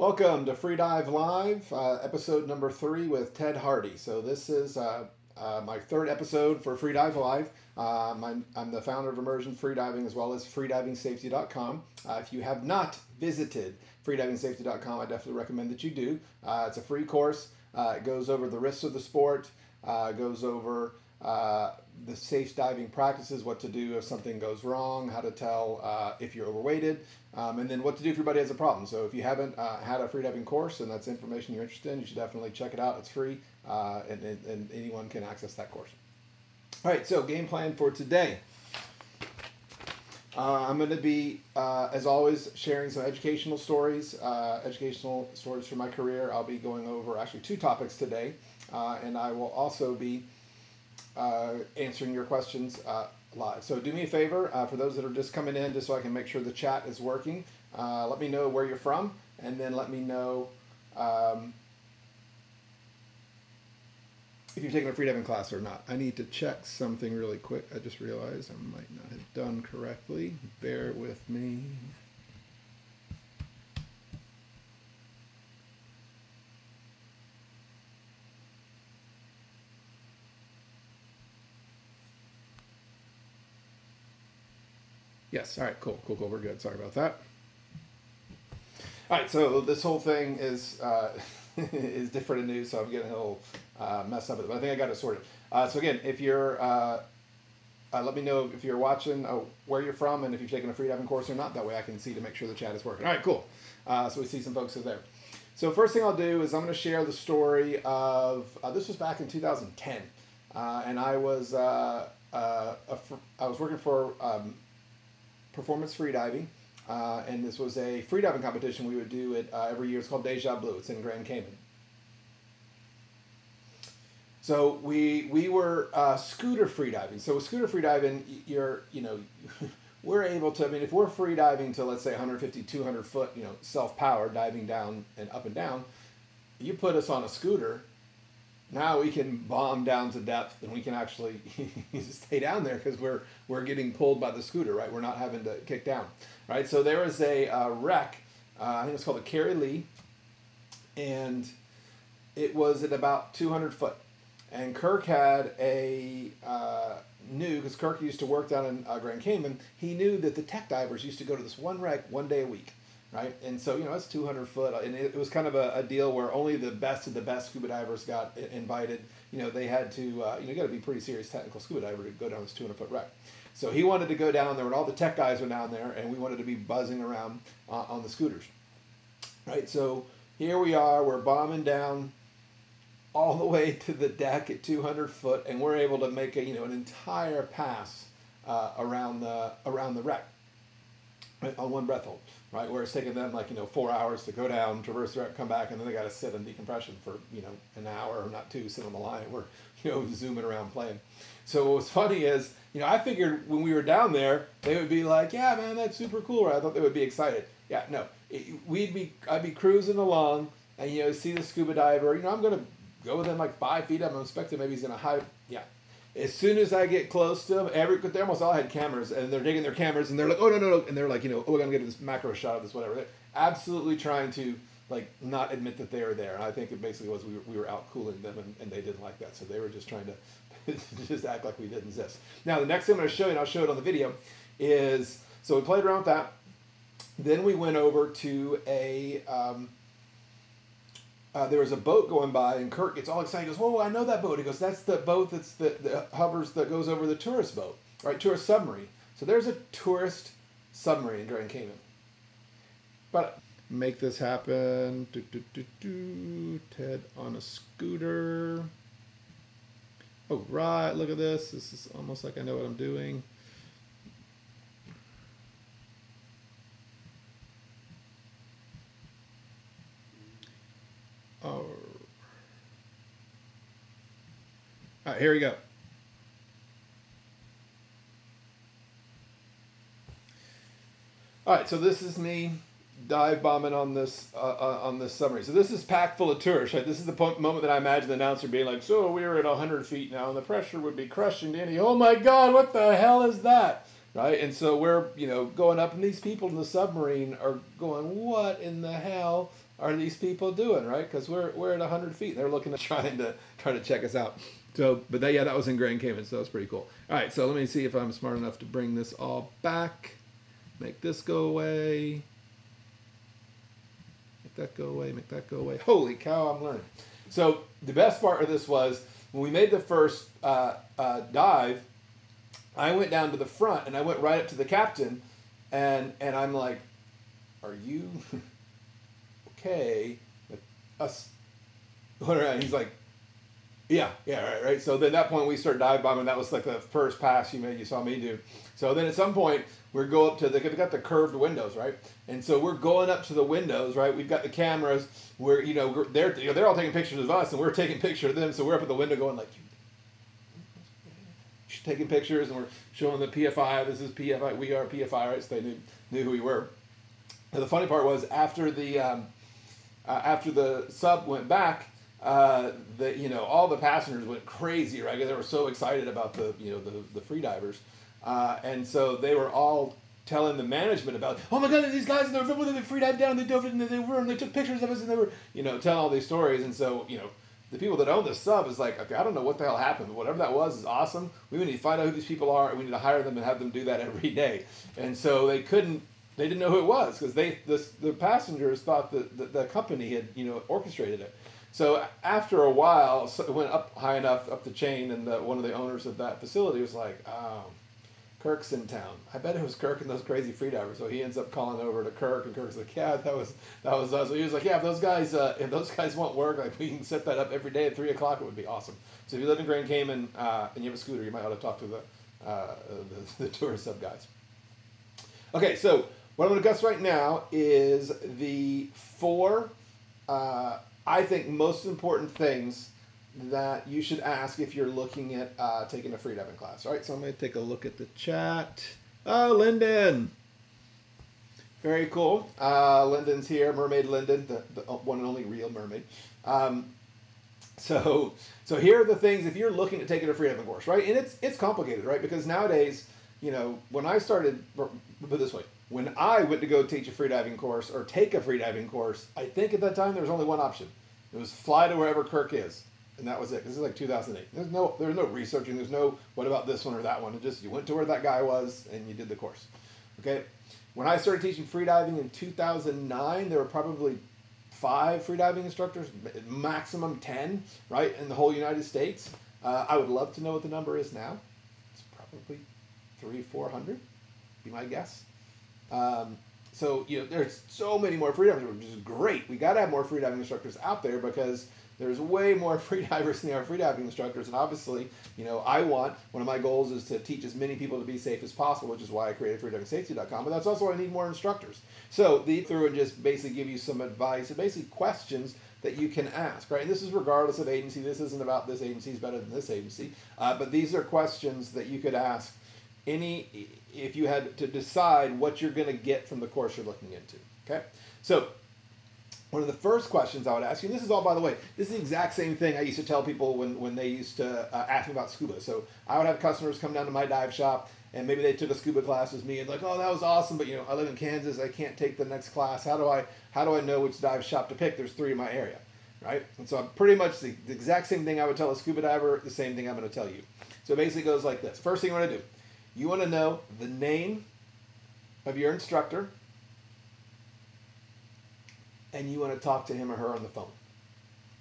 Welcome to Free Dive Live, episode number 3 with Ted Hardy. So this is my third episode for Free Dive Live. I'm the founder of Immersion Freediving as well as freedivingsafety.com. If you have not visited freedivingsafety.com, I definitely recommend that you do. It's a free course. It goes over the risks of the sport, goes over the safe diving practices, what to do if something goes wrong, how to tell if you're overweighted, and then what to do if your buddy has a problem. So if you haven't had a freediving course and that's information you're interested in, you should definitely check it out. It's free, and anyone can access that course. All right, so game plan for today. I'm going to be, as always, sharing some educational stories from my career. I'll be going over actually 2 topics today, and I will also be answering your questions live. So do me a favor, for those that are just coming in, just so I can make sure the chat is working, let me know where you're from, and then let me know if you're taking a freediving class or not. I need to check something really quick. I just realized I might not have done correctly. Bear with me. Yes, all right, cool. We're good. Sorry about that. All right, so this whole thing is is different and new, so I'm getting a little messed up with it, but I think I got it sorted. So again, if you're, let me know if you're watching, where you're from, and if you've taken a freediving course or not. That way I can see to make sure the chat is working. All right, cool. So we see some folks are there. So first thing I'll do is I'm going to share the story of, this was back in 2010, and I was working for Performance Freediving, and this was a freediving competition we would do it every year. It's called Deja Blue. It's in Grand Cayman. So we were scooter freediving. So with scooter freediving, we're able to, I mean, if we're freediving to, let's say, 150, 200 foot, self-powered, diving down and up and down, you put us on a scooter, now we can bomb down to depth, and we can actually stay down there because we're getting pulled by the scooter, right? We're not having to kick down, right? So there was a wreck, I think it's called the Carrie Lee, and it was at about 200 foot. And Kirk had knew, because Kirk used to work down in Grand Cayman, he knew that the tech divers used to go to this one wreck 1 day a week. Right, and so it's 200 foot, and it was kind of a deal where only the best of the best scuba divers got invited. They had to, you got to be pretty serious technical scuba diver to go down this 200 foot wreck. So he wanted to go down there, and all the tech guys were down there, and we wanted to be buzzing around on the scooters. Right, so here we are, we're bombing down all the way to the deck at 200 foot, and we're able to make an entire pass around the wreck, right, on one breath hold. Right, where it's taking them 4 hours to go down, traverse the wreck, come back, and then they got to sit in decompression for an hour or not 2, sit on the line. We're zooming around playing. So what was funny is I figured when we were down there they would be like, yeah man, that's super cool. Right? I thought they would be excited. Yeah, no, I'd be cruising along and see the scuba diver. I'm gonna go within 5 feet. I'm expecting maybe he's gonna hide. Yeah. As soon as I get close to them, they almost all had cameras, and they're digging their cameras, and they're like, oh, no, and they're like, oh, we're going to get this macro shot of this, whatever. They're absolutely trying to, not admit that they were there. And I think it basically was we were out cooling them, and they didn't like that. So they were just trying to just act like we didn't exist. Now, the next thing I'm going to show you, and I'll show it on the video, is, so we played around with that. Then we went over to there was a boat going by, and Kirk gets all excited. He goes, "Whoa, I know that boat." He goes, "That's the boat that's the hovers that goes over the tourist boat, right? Tourist submarine." So there's a tourist submarine in Grand Cayman. But make this happen. Ted on a scooter. Oh, right. Look at this. This is almost like I know what I'm doing. Oh. All right, here we go. All right, so this is me dive bombing on this submarine. So this is packed full of tourists, right? This is the moment that I imagine the announcer being like, so we're at 100 feet now, and the pressure would be crushing Danny. Oh my God, what the hell is that? Right? And so we're, going up, and these people in the submarine are going, what in the hell? are these people doing, right? Because we're at 100 feet. They're looking at trying to check us out. So, but that was in Grand Cayman, so that's pretty cool. All right, so let me see if I'm smart enough to bring this all back. Make this go away. Make that go away. Make that go away. Holy cow, I'm learning. So the best part of this was when we made the first dive, I went down to the front and I went right up to the captain, and I'm like, "Are you okay with us?" And he's like, "Yeah, right." So then at that point we start dive bombing. That was like the first pass you saw me do. So then at some point we go up to they've got the curved windows, right? And so we're going up to the windows, right? We've got the cameras. They're all taking pictures of us, and we're taking pictures of them. So we're up at the window going like, taking pictures, and we're showing the PFI. This is PFI. We are PFI, right? So they knew who we were. And the funny part was after the sub went back, all the passengers went crazy, right? Because they were so excited about the free divers, and so they were all telling the management about, "Oh my God, these guys, they free dived down, they dove in, and they took pictures of us, and they were telling all these stories." And so the people that own the sub is like, "Okay, I don't know what the hell happened, but whatever that was is awesome. We need to find out who these people are, and we need to hire them and have them do that every day." And so they didn't know who it was because the passengers thought that the company had orchestrated it. So after a while, it went up high enough up the chain, and one of the owners of that facility was like, "Oh, Kirk's in town. I bet it was Kirk and those crazy freedivers." So he ends up calling over to Kirk, and Kirk's like, "Yeah, that was us." So he was like, "Yeah, if those guys won't work, like we can set that up every day at 3:00. It would be awesome." So if you live in Grand Cayman and you have a scooter, you might ought to talk to the tourist sub guys. Okay, so what I'm going to discuss right now is the 4, I think, most important things that you should ask if you're looking at taking a freediving class. All right, so I'm going to take a look at the chat. Oh, Lyndon. Very cool. Lyndon's here, Mermaid Lyndon, the one and only real mermaid. So here are the things if you're looking at taking a freediving course, right? And it's complicated, right? Because nowadays, when I started, put it this way, when I went to go teach a freediving course or take a freediving course, I think at that time there was only one option. It was fly to wherever Kirk is. And that was it. This is like 2008. There was no researching. There's no, what about this one or that one? It just, you went to where that guy was and you did the course. Okay. When I started teaching freediving in 2009, there were probably 5 freediving instructors, maximum 10, right, in the whole United States. I would love to know what the number is now. It's probably 300-400, be my guess. So there's so many more freedivers, which is great. We got to have more freediving instructors out there because there's way more freedivers than there are freediving instructors, and obviously, one of my goals is to teach as many people to be safe as possible, which is why I created freedivingsafety.com, but that's also why I need more instructors. So through and just basically give you some advice and basically questions that you can ask, right? And this is regardless of agency. This isn't about this agency is better than this agency, but these are questions that you could ask if you had to decide what you're going to get from the course you're looking into, okay? So one of the first questions I would ask you, and this is all, by the way, this is the exact same thing I used to tell people when they used to ask me about scuba. So I would have customers come down to my dive shop, and maybe they took a scuba class with me, and like, "Oh, that was awesome, but I live in Kansas, I can't take the next class. How do I know which dive shop to pick? There's 3 in my area," right? And so I'm pretty much the exact same thing I would tell a scuba diver, the same thing I'm going to tell you. So it basically goes like this. First thing you want to do, you want to know the name of your instructor, and you want to talk to him or her on the phone,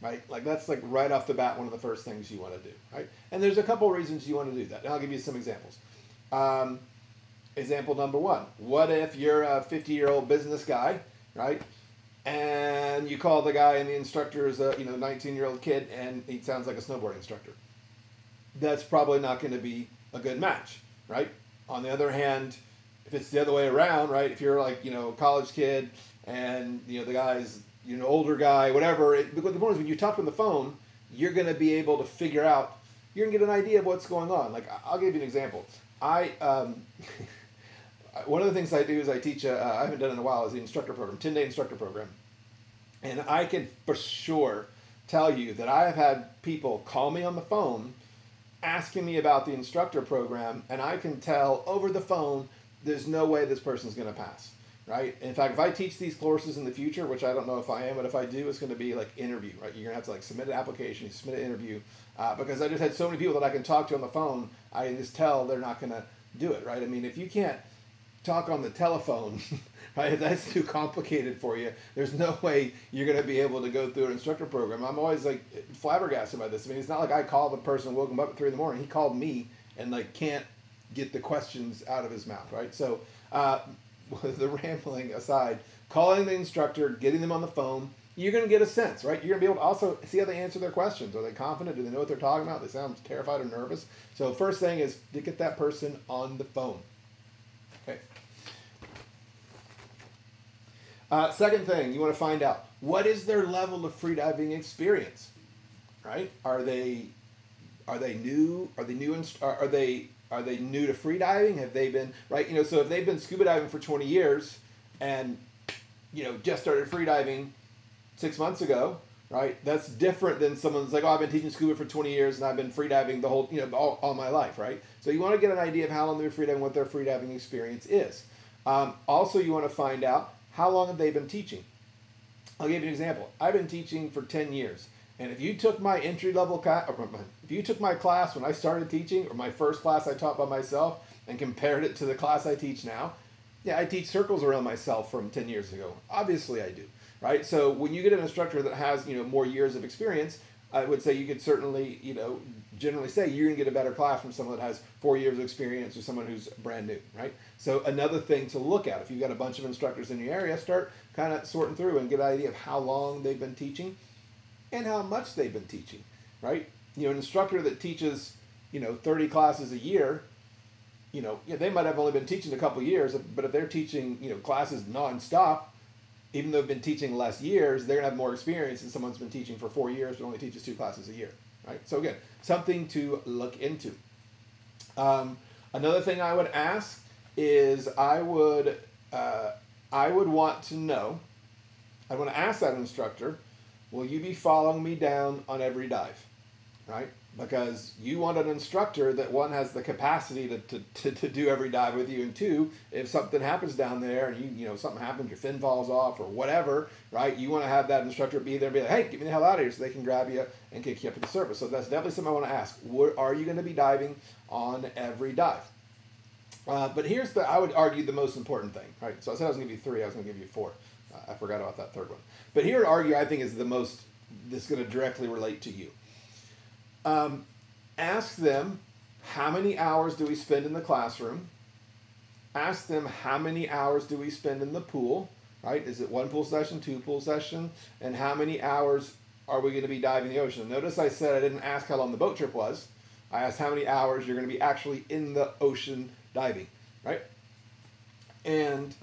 right? Like that's like right off the bat one of the first things you want to do, right? And there's a couple reasons you want to do that. And I'll give you some examples. Example number 1, what if you're a 50-year-old business guy, right? And you call the guy and the instructor is a 19-year-old kid and he sounds like a snowboarding instructor. That's probably not going to be a good match, right? On the other hand, if it's the other way around, right? If you're like, a college kid and, the guy's, older guy, whatever. The point is when you talk on the phone, you're going to be able to figure out, you're going to get an idea of what's going on. Like, I'll give you an example. One of the things I do is I teach, I haven't done it in a while, is the instructor program, 10-day instructor program. And I can for sure tell you that I have had people call me on the phone asking me about the instructor program, and I can tell over the phone there's no way this person's going to pass. right? In fact, if I teach these courses in the future, which I don't know if I am, but if I do, it's going to be like interview, right? You're going to have to like submit an application, submit an interview, because I just had so many people that I can talk to on the phone, I can just tell they're not going to do it, right? I mean, if you can't talk on the telephone, right, if that's too complicated for you, there's no way you're going to be able to go through an instructor program. I'm always like flabbergasted by this. I mean, it's not like I called the person and woke him up at 3 in the morning. He called me and like can't get the questions out of his mouth, right? So with the rambling aside, calling the instructor, getting them on the phone, you're going to get a sense, right? You're going to be able to also see how they answer their questions. Are they confident? Do they know what they're talking about? They sound terrified or nervous. So first thing is to get that person on the phone. Okay. Second thing, you want to find out, what is their level of freediving experience, right? Are they new? Are they new? Are they new to freediving? Have they been, right? You know, so if they've been scuba diving for 20 years and, you know, just started freediving 6 months ago, right? That's different than someone's like, oh, I've been teaching scuba for 20 years and I've been freediving the whole, you know, all my life, right? So you want to get an idea of how long they've been freediving, what their freediving experience is. Also, you want to find out how long have they been teaching. I'll give you an example. I've been teaching for 10 years. And if you took my entry-level class, if you took my class when I started teaching, or my first class I taught by myself, and compared it to the class I teach now, yeah, I teach circles around myself from 10 years ago. Obviously I do, right? So when you get an instructor that has, you know, more years of experience, I would say you could certainly, you know, generally say you're going to get a better class from someone that has 4 years of experience or someone who's brand new, right? So another thing to look at, if you've got a bunch of instructors in your area, start kind of sorting through and get an idea of how long they've been teaching and how much they've been teaching, right? You know, an instructor that teaches, you know, 30 classes a year, you know, yeah, they might have only been teaching a couple years, but if they're teaching, you know, classes nonstop, even though they've been teaching less years, they're gonna have more experience than someone's been teaching for 4 years but only teaches 2 classes a year, right? So again, something to look into. Another thing I would ask is I would want to know, I want to ask that instructor, will you be following me down on every dive, right? Because you want an instructor that, one, has the capacity to do every dive with you, and two, if something happens down there and you know, something happens, your fin falls off or whatever, right? You want to have that instructor be there and be like, hey, get me the hell out of here, so they can grab you and kick you up to the surface. So that's definitely something I want to ask. Are you going to be diving on every dive? But here's I would argue, the most important thing, right? So I said I was going to give you 3, I was going to give you 4. I forgot about that third one. But here to argue, I think, is the most, that's going to directly relate to you. Ask them, how many hours do we spend in the classroom? Ask them, how many hours do we spend in the pool, right? Is it 1 pool session, 2 pool session? And how many hours are we going to be diving the ocean? Notice I said I didn't ask how long the boat trip was. I asked how many hours you're going to be actually in the ocean diving, right? And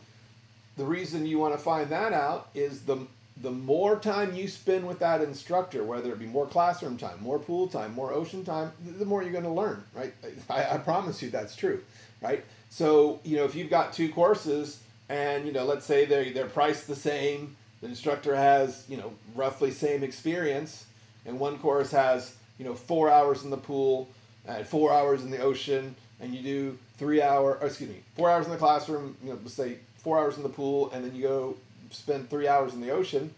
the reason you want to find that out is the more time you spend with that instructor, whether it be more classroom time, more pool time, more ocean time, the more you're going to learn, right? I promise you that's true, right? So, you know, if you've got 2 courses and, you know, let's say they're priced the same, the instructor has, you know, roughly same experience, and one course has, you know, 4 hours in the pool and 4 hours in the ocean, and you do 4 hours in the classroom, you know, let's say 4 hours in the pool, and then you go spend 3 hours in the ocean.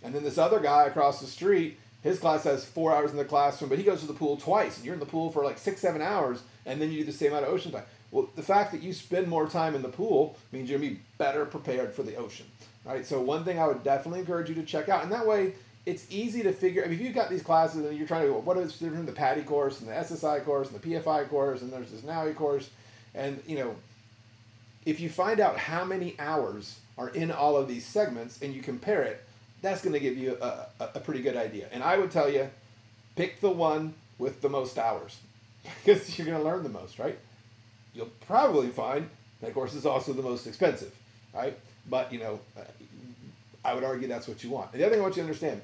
And then this other guy across the street, his class has 4 hours in the classroom, but he goes to the pool twice, and you're in the pool for like 6-7 hours, and then you do the same amount of ocean time. Well, the fact that you spend more time in the pool means you're going to be better prepared for the ocean, right? So one thing I would definitely encourage you to check out, and that way it's easy to figure. I mean, if you've got these classes and you're trying to go, what is different the PADI course and the SSI course and the PFI course, and there's this NAUI course, and, you know, if you find out how many hours are in all of these segments and you compare it, that's going to give you a pretty good idea. And I would tell you, pick the one with the most hours, because you're going to learn the most, right? You'll probably find that course is also the most expensive, right? But, you know, I would argue that's what you want. And the other thing I want you to understand,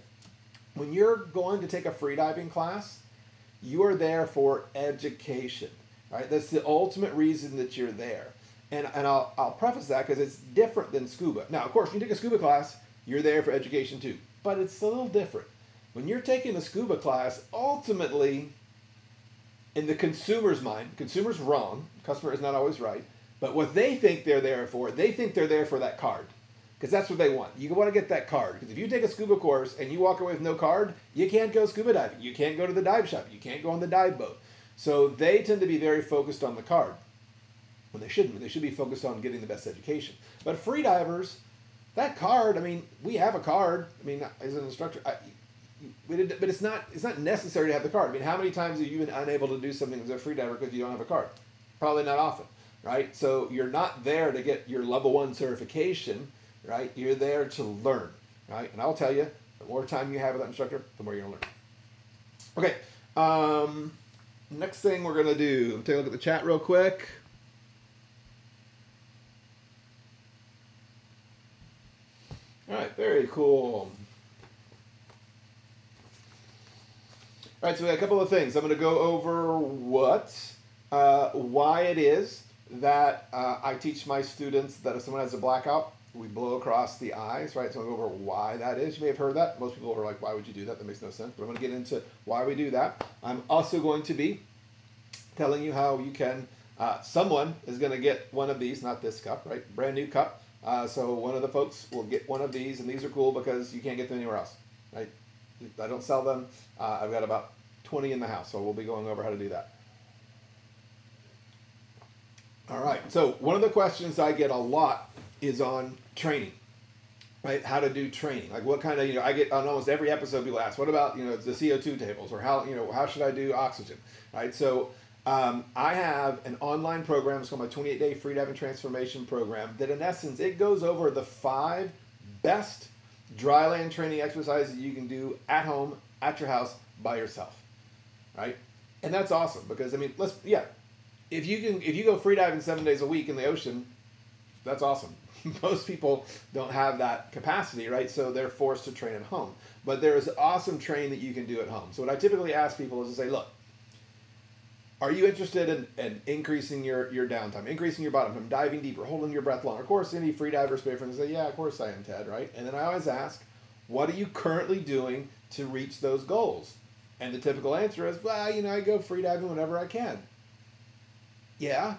when you're going to take a freediving class, you are there for education, right? That's the ultimate reason that you're there. And I'll preface that because it's different than scuba. Now, of course, when you take a scuba class, you're there for education too. But it's a little different. When you're taking a scuba class, ultimately, in the consumer's mind, consumer's wrong, customer is not always right, But what they think they're there for, they think they're there for that card. Because that's what they want. You want to get that card. Because if you take a scuba course and you walk away with no card, you can't go scuba diving. You can't go to the dive shop. You can't go on the dive boat. So they tend to be very focused on the card. When they shouldn't. They should be focused on getting the best education. But free divers, that card, I mean, we have a card. I mean, as an instructor, but it's not necessary to have the card. I mean, how many times have you been unable to do something as a free diver because you don't have a card? Probably not often, right? So you're not there to get your level 1 certification, right? You're there to learn, right? And I'll tell you, the more time you have with that instructor, the more you're going to learn. Okay, next thing we're going to do, take a look at the chat real quick. All right, very cool. All right, so we got a couple of things. I'm going to go over why it is that I teach my students that if someone has a blackout, we blow across the eyes, right? So I'll go over why that is. You may have heard that. Most people are like, why would you do that? That makes no sense. But I'm going to get into why we do that. I'm also going to be telling you how you can, someone is going to get one of these, not this cup, right? Brand new cup. So one of the folks will get one of these, and these are cool because you can't get them anywhere else, right? I don't sell them. I've got about 20 in the house, so we'll be going over how to do that. All right, so one of the questions I get a lot is on training, right? How to do training. Like what kind of, I get on almost every episode people ask, what about, the CO2 tables, or how should I do oxygen, right? So I have an online program. It's called my 28-day free diving transformation program that in essence, it goes over the 5 best dry land training exercises you can do at home, at your house, by yourself, right? And that's awesome because, I mean, if you go free diving 7 days a week in the ocean, that's awesome. Most people don't have that capacity, right? So they're forced to train at home. But there is awesome training that you can do at home. So what I typically ask people is to say, look, are you interested in increasing your downtime, increasing your bottom time, diving deeper, holding your breath longer? Of course, any free diver spray friends say, yeah, of course I am, Ted, right? And then I always ask, what are you currently doing to reach those goals? And the typical answer is, well, I go free diving whenever I can. Yeah,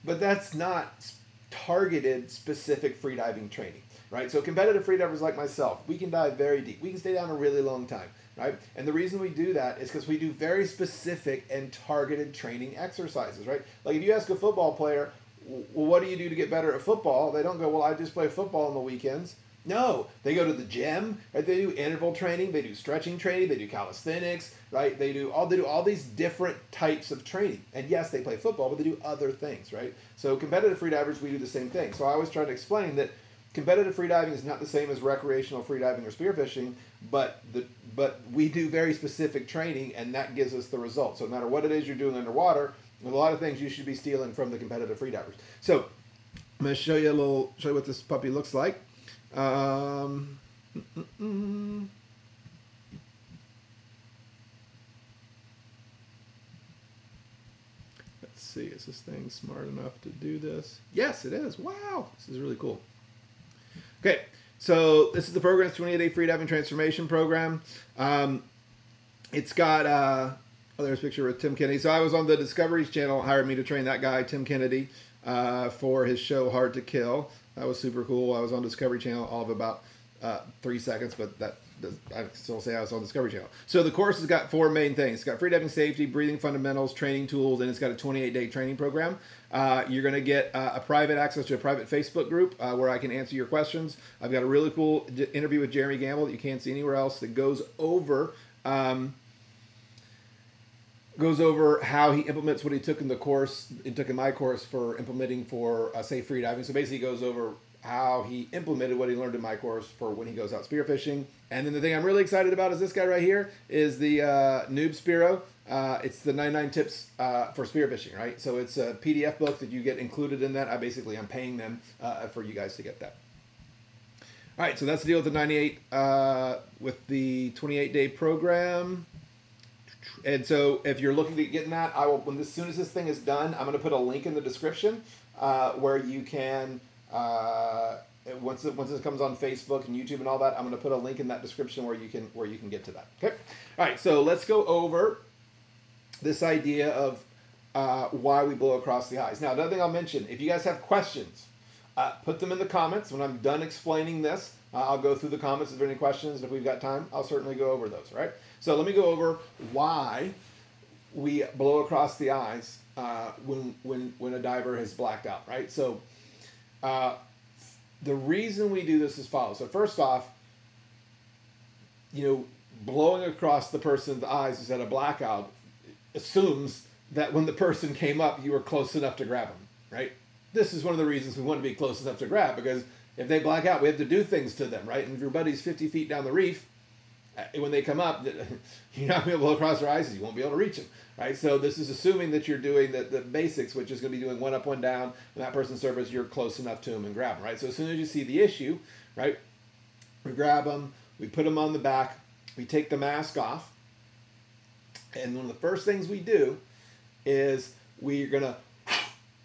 but that's not targeted, specific free diving training, right? So competitive free divers like myself, we can dive very deep. We can stay down a really long time, right? And the reason we do that is because we do very specific and targeted training exercises, right? Like if you ask a football player, well, what do you do to get better at football? They don't go, well, I just play football on the weekends. No, they go to the gym, right? They do interval training, they do stretching training, they do calisthenics, right? They do all these different types of training. And yes, they play football, but they do other things, right? So competitive freedivers, we do the same thing. So I always try to explain that competitive freediving is not the same as recreational freediving or spearfishing, but we do very specific training, and that gives us the result. So no matter what it is you're doing underwater, there's a lot of things you should be stealing from the competitive freedivers. So I'm going to show you what this puppy looks like. Let's see, is this thing smart enough to do this? Yes, it is. Wow, this is really cool. Okay, so this is the program's 28-day free diving transformation program. It's got, there's a picture with Tim Kennedy. So I was on the Discovery's channel, hired me to train that guy, Tim Kennedy, for his show Hard to Kill. That was super cool. I was on Discovery Channel all of about 3 seconds, but I still say I was on Discovery Channel. So the course has got 4 main things. It's got freediving safety, breathing fundamentals, training tools, and it's got a 28-day training program. You're going to get a private access to a private Facebook group where I can answer your questions. I've got a really cool interview with Jeremy Gamble that you can't see anywhere else that goes over how he implements what he took in the course, in my course for implementing for safe free diving. So basically, he goes over how he implemented what he learned in my course for when he goes out spearfishing. And then the thing I'm really excited about is this guy right here is the Noob Spearo. It's the 99 tips for spearfishing, right? So it's a PDF book that you get included in that. I'm paying them for you guys to get that. All right, so that's the deal with the the 28-day program. And so if you're looking to get in that, I will, as soon as this thing is done, I'm going to put a link in the description where you can, once this comes on Facebook and YouTube and all that, I'm going to put a link in that description where you can get to that. Okay. All right. So let's go over this idea of why we blow across the eyes. Now, another thing I'll mention, if you guys have questions, put them in the comments. When I'm done explaining this, I'll go through the comments. If there are any questions, if we've got time, I'll certainly go over those, right? So let me go over why we blow across the eyes when a diver has blacked out, right? So the reason we do this is follows. So first off, blowing across the person's eyes who's had a blackout assumes that when the person came up, you were close enough to grab them, right? This is one of the reasons we want to be close enough to grab, because if they black out, we have to do things to them, right? And if your buddy's 50 feet down the reef, when they come up, you're not going to be able to blow across their eyes, you won't be able to reach them, right? So this is assuming that you're doing the basics, which is going to be doing one up, one down. When that person's surface, you're close enough to them and grab them, right? So as soon as you see the issue, right, we grab them, we put them on the back, we take the mask off, and one of the first things we do is we're going to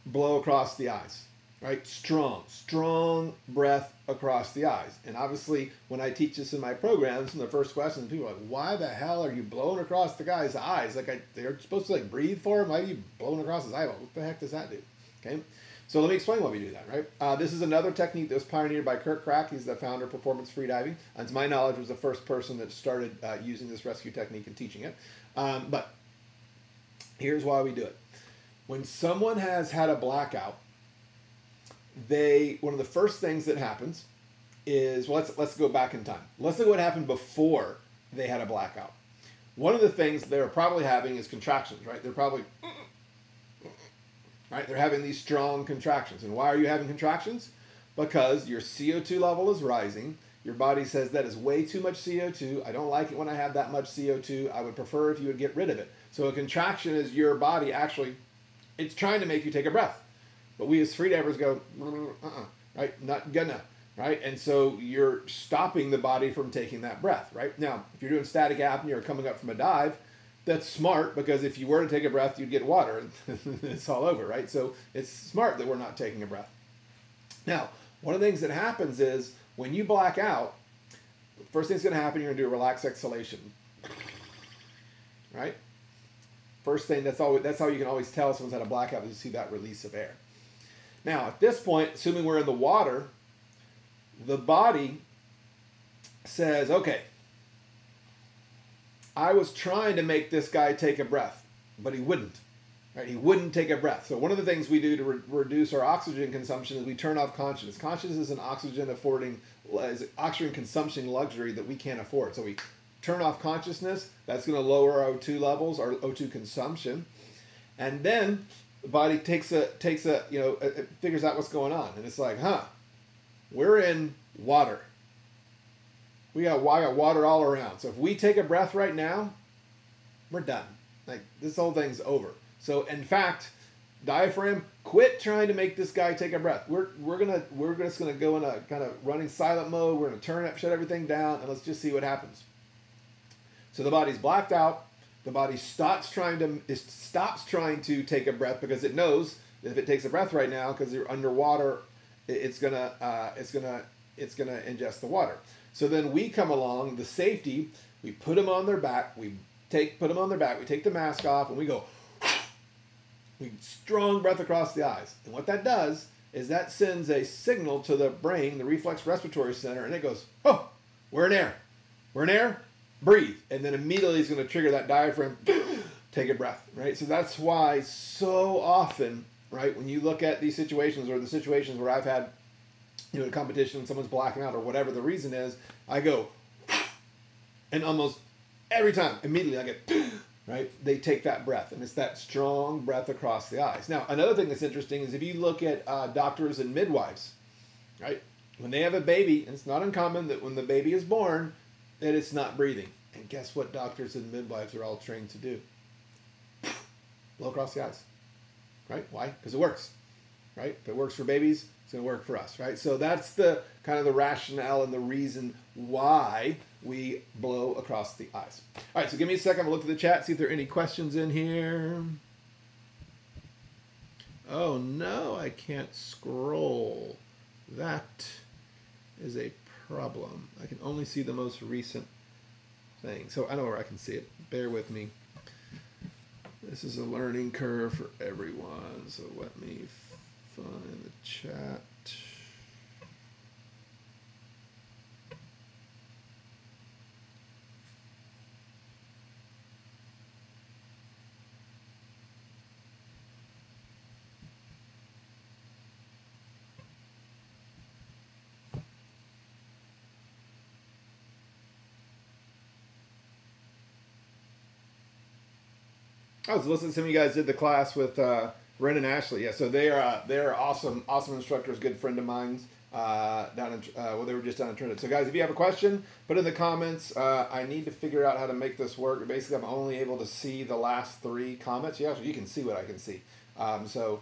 blow across the eyes, right? Strong breath across the eyes. And obviously, when I teach this in my programs, and the first question, people are like, why the hell are you blowing across the guy's eyes? Like, they're supposed to breathe for him. Why are you blowing across his eyeball? What the heck does that do? Okay. So let me explain why we do that, right? This is another technique that was pioneered by Kurt Crack. He's the founder of Performance Freediving. And to my knowledge, was the first person that started using this rescue technique and teaching it. But here's why we do it. When someone has had a blackout, one of the first things that happens is, well, let's go back in time. Let's look at what happened before they had a blackout. One of the things they're probably having is contractions, right? They're probably, right? They're having these strong contractions. And why are you having contractions? Because your CO2 level is rising. Your body says that is way too much CO2. I don't like it when I have that much CO2. I would prefer if you would get rid of it. So a contraction is your body actually, it's trying to make you take a breath. But we as freedivers go, right? Not gonna, right? And so you're stopping the body from taking that breath, right? Now, if you're doing static apnea or coming up from a dive, that's smart, because if you were to take a breath, you'd get water and it's all over, right? So it's smart that we're not taking a breath. Now, one of the things that happens is when you black out, the first thing that's going to happen, you're going to do a relaxed exhalation, right? First thing, that's how you can always tell someone's had a blackout, is you see that release of air. Now, at this point, assuming we're in the water, the body says, okay, I was trying to make this guy take a breath, but he wouldn't. Right? He wouldn't take a breath. So one of the things we do to reduce our oxygen consumption is we turn off consciousness. Consciousness is an oxygen consumption luxury that we can't afford. So we turn off consciousness. That's going to lower our O2 levels, our O2 consumption, and then the body it figures out what's going on, and it's like, we're in water. We got water all around. So if we take a breath right now, we're done. Like, this whole thing's over. So in fact, diaphragm, quit trying to make this guy take a breath. We're just gonna go in a kind of running silent mode. We're gonna shut everything down, and let's just see what happens. So the body's blacked out. The body stops trying to take a breath, because it knows that if it takes a breath right now, because you're underwater, it's gonna ingest the water. So then we come along, the safety, we put them on their back, we take the mask off, and we go, we strong breath across the eyes. And what that does is that sends a signal to the brain, the reflex respiratory center, and it goes, oh, we're in air. We're in air, breathe. And then immediately it's going to trigger that diaphragm, take a breath, right? So that's why so often, right, when you look at these situations, or the situations where I've had, a competition, someone's blacking out or whatever the reason is, I go, and almost every time, immediately I get, right? They take that breath, and it's that strong breath across the eyes. Now, another thing that's interesting is if you look at doctors and midwives, right? When they have a baby, and it's not uncommon that when the baby is born, that it's not breathing. And guess what doctors and midwives are all trained to do? Blow across the eyes, right? Why? Because it works, right? If it works for babies, it's going to work for us, right? So that's the kind of the rationale and the reason why we blow across the eyes. All right, so give me a second. I'll look at the chat, see if there are any questions in here. Oh, no, I can't scroll. That is a problem. I can only see the most recent thing. So I know where I can see it. Bear with me. This is a learning curve for everyone, so let me find the chat. I was listening to some of you guys did the class with Ren and Ashley. Yeah, so they're awesome instructors, good friend of mine down in they were just down in Trinidad. So guys, if you have a question, put it in the comments. I need to figure out how to make this work. Basically, I'm only able to see the last 3 comments. Yeah, so you can see what I can see. So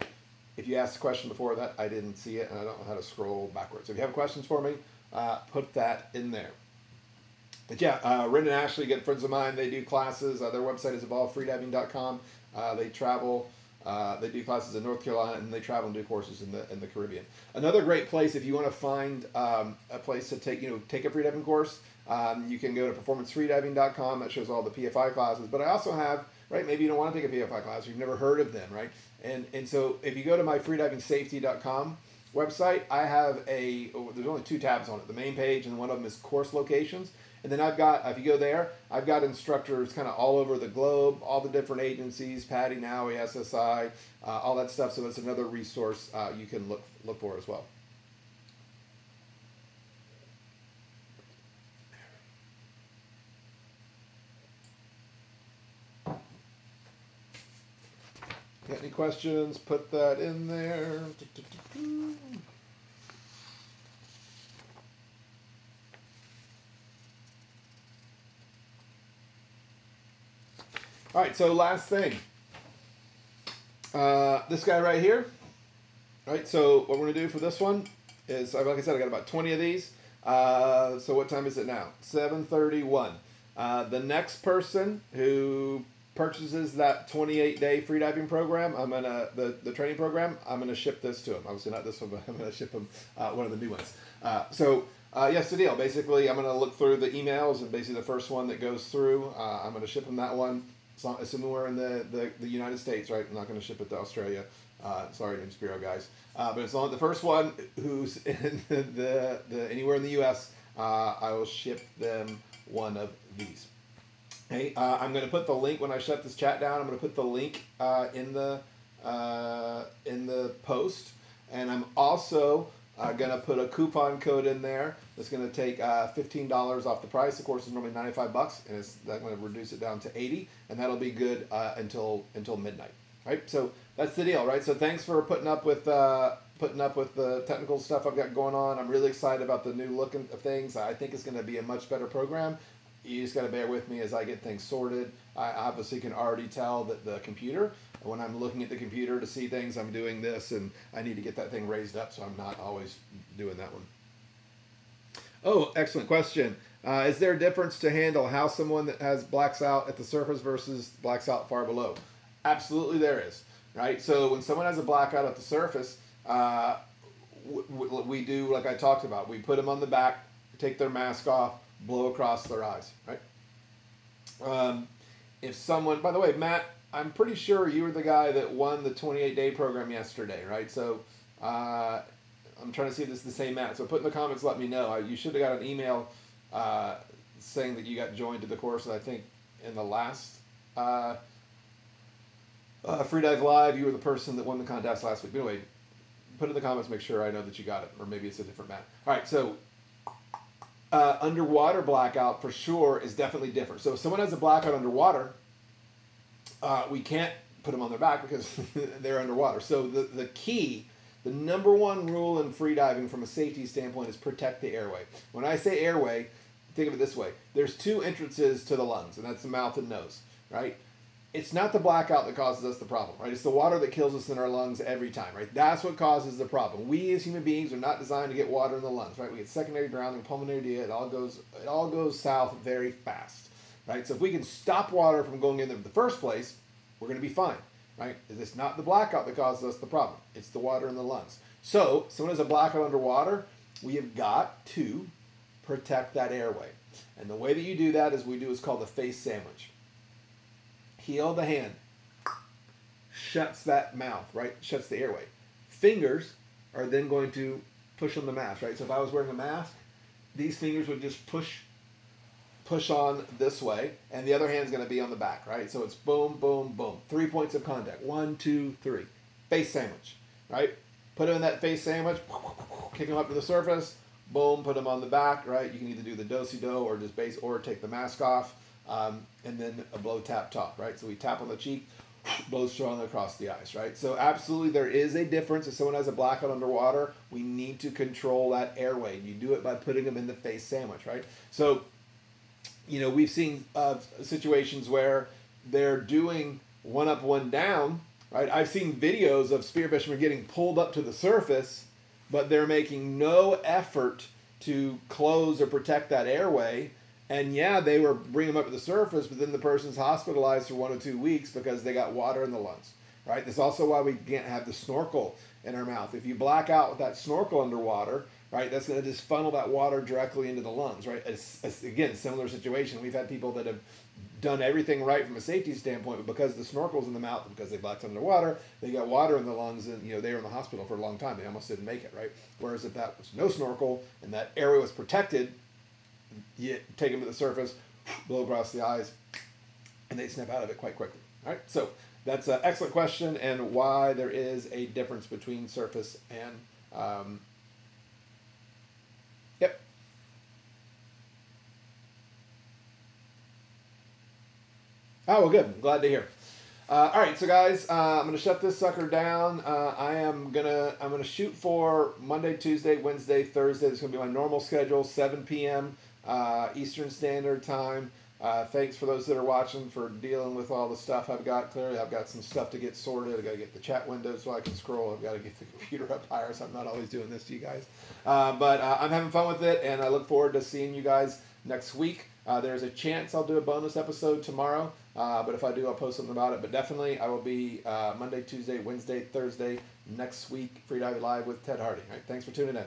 if you asked a question before that, I didn't see it, and I don't know how to scroll backwards. So if you have questions for me, put that in there. But yeah, Ren and Ashley, good friends of mine. They do classes. Their website is evolvefreediving.com. They travel. They do classes in North Carolina, and they travel and do courses in the Caribbean. Another great place if you want to find a place to take a freediving course. You can go to performancefreediving.com. That shows all the PFI classes. But I also have maybe you don't want to take a PFI class. You've never heard of them, right? And so if you go to my freedivingsafety.com website, I have there's only 2 tabs on it. The main page, and one of them is course locations. And then I've got, if you go there, I've got instructors kind of all over the globe, all the different agencies, PADI, NAUI, SSI, all that stuff. So that's another resource you can look for as well. Got any questions? Put that in there. All right, so last thing. This guy right here. All right, so what we're going to do for this one is, like I said, I got about 20 of these. So what time is it now? 7:31. The next person who purchases that 28-day freediving program, the training program, I'm gonna ship this to him. Obviously not this one, but I'm gonna ship him one of the new ones. Yes, the deal. Basically, I'm gonna look through the emails, and basically the first one that goes through, I'm gonna ship him that one. Assuming we're in the United States, right? I'm not gonna ship it to Australia. Sorry, Name Spiro guys. But it's on the first one who's in the anywhere in the U.S. I will ship them one of these. Hey, I'm going to put the link when I shut this chat down. I'm going to put the link in the post, and I'm also going to put a coupon code in there that's going to take $15 off the price. Of course, it's normally $95, and that's going to reduce it down to $80, and that'll be good until midnight. Right? So that's the deal, right? So thanks for putting up with the technical stuff I've got going on. I'm really excited about the new look of things. I think it's going to be a much better program. You just got to bear with me as I get things sorted. I obviously can already tell that the computer, when I'm looking at the computer to see things, I'm doing this, and I need to get that thing raised up, so I'm not always doing that one. Oh, excellent question. Is there a difference to handle how someone that has blacks out at the surface versus blacks out far below? Absolutely there is, right? So when someone has a blackout at the surface, we do, like I talked about, we put them on the back, take their mask off, blow across their eyes, right? If someone, by the way, Matt, I'm pretty sure you were the guy that won the 28-day program yesterday, right? So I'm trying to see if this is the same Matt. So put in the comments, let me know. You should have got an email saying that you got joined to the course. I think in the last Freedive Live, you were the person that won the contest last week. But anyway, put in the comments, make sure I know that you got it, or maybe it's a different Matt. All right, so underwater blackout for sure is definitely different. So if someone has a blackout underwater, we can't put them on their back because they're underwater. So the key, the number one rule in freediving from a safety standpoint is protect the airway. When I say airway, think of it this way. There's 2 entrances to the lungs, and that's the mouth and nose, right? It's not the blackout that causes us the problem, right? It's the water that kills us in our lungs every time, right? That's what causes the problem. We as human beings are not designed to get water in the lungs, right? We get secondary drowning, pulmonary edema. It all goes south very fast, right? So if we can stop water from going in there in the first place, we're going to be fine, right? It's not the blackout that causes us the problem. It's the water in the lungs. So someone has a blackout underwater, we have got to protect that airway. And the way that you do that is called the face sandwich. Heel the hand, shuts that mouth, right? Shuts the airway. Fingers are then going to push on the mask, right? So if I was wearing a mask, these fingers would just push on this way, and the other hand's going to be on the back, right? So it's boom, boom, boom. 3 points of contact. 1, 2, 3. Face sandwich, right? Put them in that face sandwich, kick them up to the surface, boom, put them on the back, right? You can either do the do-si-do or just base, or take the mask off, and then a blow, tap, talk, right? So we tap on the cheek, blow strongly across the eyes, right? So absolutely there is a difference. If someone has a blackout underwater, we need to control that airway. You do it by putting them in the face sandwich, right? So, you know, we've seen situations where they're doing one up, one down, right? I've seen videos of spear fishermen getting pulled up to the surface, but they're making no effort to close or protect that airway. And yeah, they were bringing them up to the surface, but then the person's hospitalized for 1 or 2 weeks because they got water in the lungs, right? That's also why we can't have the snorkel in our mouth. If you black out with that snorkel underwater, right, that's going to just funnel that water directly into the lungs, right? Again, similar situation. We've had people that have done everything right from a safety standpoint, but because the snorkel's in the mouth, because they blacked underwater, they got water in the lungs, and you know they were in the hospital for a long time. They almost didn't make it, right? Whereas if that was no snorkel and that airway was protected, you take them to the surface, blow across the eyes, and they snap out of it quite quickly. All right, so that's an excellent question, and why there is a difference between surface and yep. Oh, well, good. I'm glad to hear. All right, so guys, I'm gonna shut this sucker down. I'm gonna shoot for Monday, Tuesday, Wednesday, Thursday. This is gonna be my normal schedule, 7 p.m. Eastern Standard Time. Thanks for those that are watching for dealing with all the stuff I've got. Clearly, I've got some stuff to get sorted. I've got to get the chat window so I can scroll. I've got to get the computer up higher, so I'm not always doing this to you guys. But I'm having fun with it, and I look forward to seeing you guys next week. There's a chance I'll do a bonus episode tomorrow, but if I do, I'll post something about it. But definitely, I will be Monday, Tuesday, Wednesday, Thursday next week, Free Diving Live with Ted Hardy. All right, thanks for tuning in.